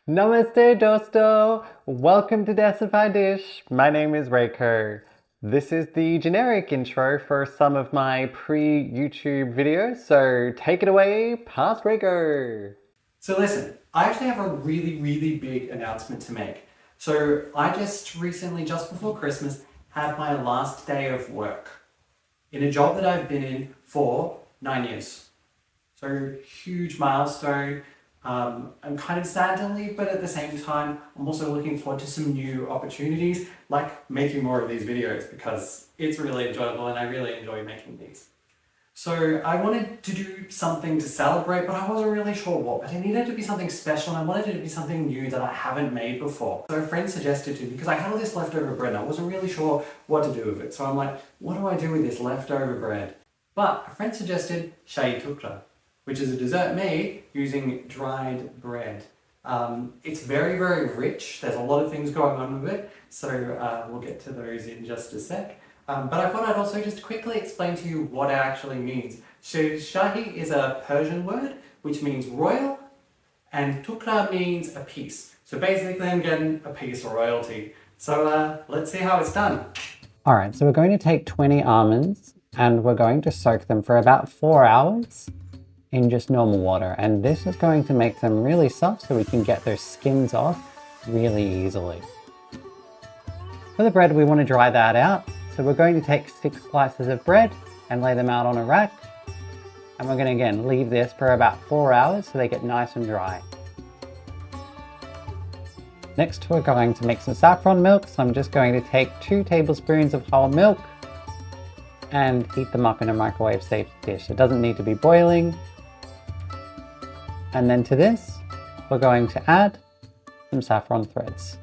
Namaste dosto! Welcome to Decify Dish. My name is Reiko. This is the generic intro for some of my pre-YouTube videos, so take it away, past Reiko! So listen, I actually have a really big announcement to make. So I just recently, just before Christmas, had my last day of work in a job that I've been in for 9 years. So huge milestone. I'm kind of sad to leave, but at the same time, I'm also looking forward to some new opportunities, like making more of these videos because it's really enjoyable and I really enjoy making these. So I wanted to do something to celebrate, but I wasn't really sure what. But it needed to be something special, and I wanted it to be something new that I haven't made before. So a friend suggested to me, because I had all this leftover bread, and I wasn't really sure what to do with it. So I'm like, what do I do with this leftover bread? But a friend suggested shahi tukra, which is a dessert made using dried bread. It's very rich. There's a lot of things going on with it. So we'll get to those in just a sec. But I thought I'd also just quickly explain to you what it actually means. So Shahi is a Persian word which means royal, and Tukra means a piece. So basically I'm getting a piece of royalty. So let's see how it's done. Alright, so we're going to take 20 almonds and we're going to soak them for about 4 hours in just normal water. And this is going to make them really soft so we can get their skins off really easily. For the bread, we want to dry that out. So we're going to take 6 slices of bread and lay them out on a rack. And we're going to again leave this for about 4 hours so they get nice and dry. Next, we're going to make some saffron milk. So I'm just going to take 2 tablespoons of whole milk and heat them up in a microwave safe dish. It doesn't need to be boiling. And then to this, we're going to add some saffron threads.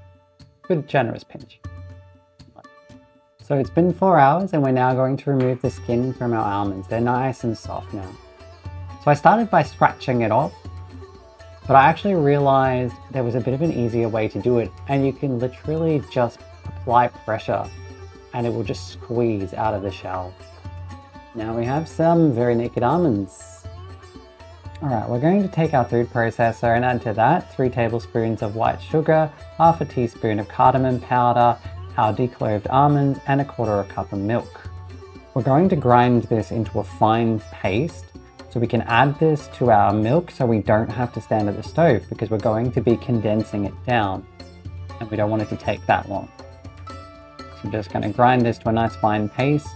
Good generous pinch. So it's been 4 hours and we're now going to remove the skin from our almonds. They're nice and soft now. So I started by scratching it off, but I actually realized there was a bit of an easier way to do it, and you can literally just apply pressure and it will just squeeze out of the shell. Now we have some very naked almonds. Alright, we're going to take our food processor and add to that 3 tablespoons of white sugar, half a teaspoon of cardamom powder, our decloved almonds, and 1/4 cup of milk. We're going to grind this into a fine paste so we can add this to our milk so we don't have to stand at the stove, because we're going to be condensing it down and we don't want it to take that long. So I'm just going to grind this to a nice fine paste.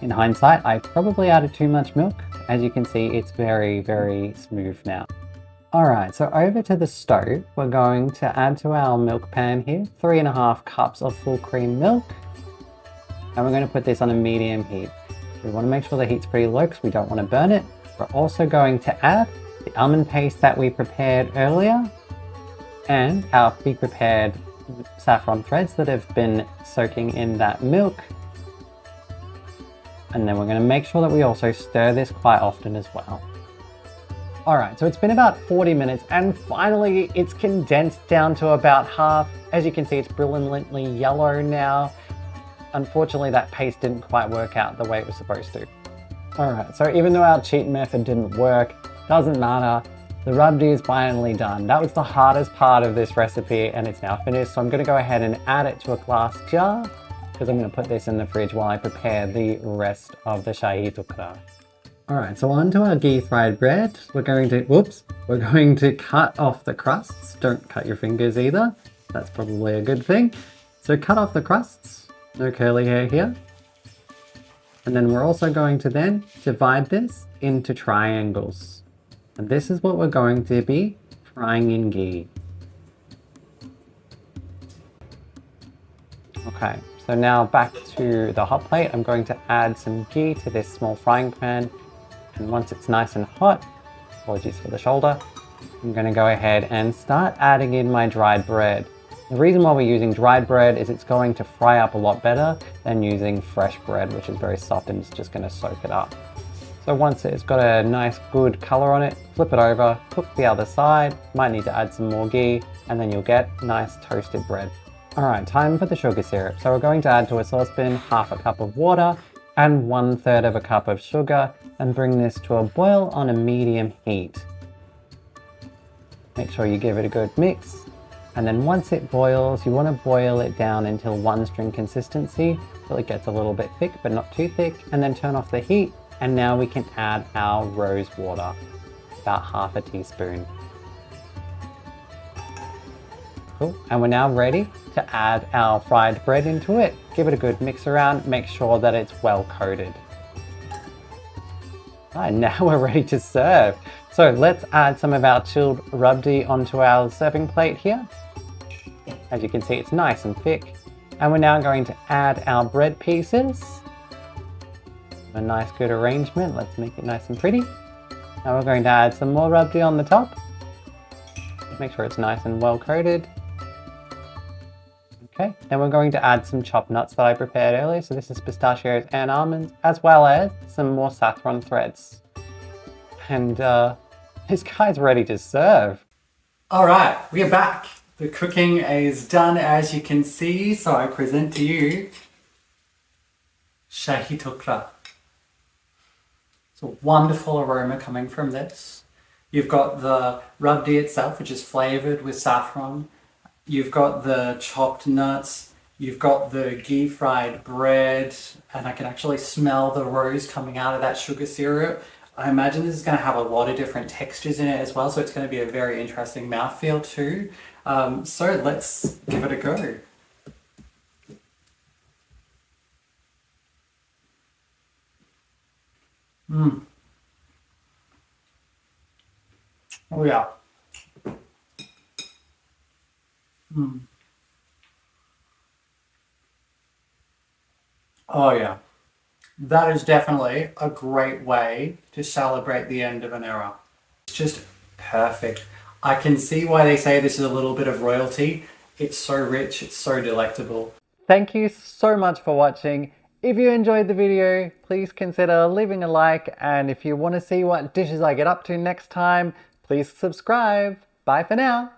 In hindsight, I probably added too much milk. As you can see, it's very smooth now. Alright, so over to the stove, we're going to add to our milk pan here 3.5 cups of full cream milk. And we're going to put this on a medium heat. We want to make sure the heat's pretty low because we don't want to burn it. We're also going to add the almond paste that we prepared earlier and our pre-prepared saffron threads that have been soaking in that milk. And then we're going to make sure that we also stir this quite often as well. Alright, so it's been about 40 minutes and finally it's condensed down to about half. As you can see, it's brilliantly yellow now. Unfortunately, that paste didn't quite work out the way it was supposed to. Alright, so even though our cheat method didn't work, doesn't matter. The rabdi is finally done. That was the hardest part of this recipe and it's now finished. So I'm going to go ahead and add it to a glass jar because I'm going to put this in the fridge while I prepare the rest of the shahi tukra. Alright, so onto our ghee fried bread. We're going to cut off the crusts. Don't cut your fingers either. That's probably a good thing. So cut off the crusts. No curly hair here. And then we're also going to then divide this into triangles. And this is what we're going to be frying in ghee. Okay, so now back to the hot plate. I'm going to add some ghee to this small frying pan. And once it's nice and hot, apologies for the shoulder, I'm going to go ahead and start adding in my dried bread. The reason why we're using dried bread is it's going to fry up a lot better than using fresh bread, which is very soft and it's just going to soak it up. So once it's got a nice good color on it, flip it over, cook the other side, might need to add some more ghee, and then you'll get nice toasted bread. Alright, time for the sugar syrup. So we're going to add to a saucepan half a cup of water and 1/3 of a cup of sugar and bring this to a boil on a medium heat. Make sure you give it a good mix. And then once it boils, you want to boil it down until one string consistency, so it gets a little bit thick, but not too thick, and then turn off the heat. And now we can add our rose water, about half a teaspoon. Cool. And we're now ready to add our fried bread into it. Give it a good mix around, make sure that it's well coated. And now we're ready to serve. So let's add some of our chilled rubdi onto our serving plate here. As you can see, it's nice and thick. And we're now going to add our bread pieces. A nice good arrangement. Let's make it nice and pretty. Now we're going to add some more rubdi on the top. Make sure it's nice and well coated. Okay, then we're going to add some chopped nuts that I prepared earlier. So this is pistachios and almonds, as well as some more saffron threads. And this guy's ready to serve. All right, we are back. The cooking is done, as you can see. So I present to you Shahi Tukra. It's a wonderful aroma coming from this. You've got the rubdi itself, which is flavored with saffron. You've got the chopped nuts. You've got the ghee fried bread. And I can actually smell the rose coming out of that sugar syrup. I imagine this is going to have a lot of different textures in it as well. So it's going to be a very interesting mouthfeel too. So let's give it a go. Oh yeah. Oh yeah. That is definitely a great way to celebrate the end of an era. It's just perfect. I can see why they say this is a little bit of royalty. It's so rich, it's so delectable. Thank you so much for watching. If you enjoyed the video, please consider leaving a like, and if you want to see what dishes I get up to next time, please subscribe. Bye for now.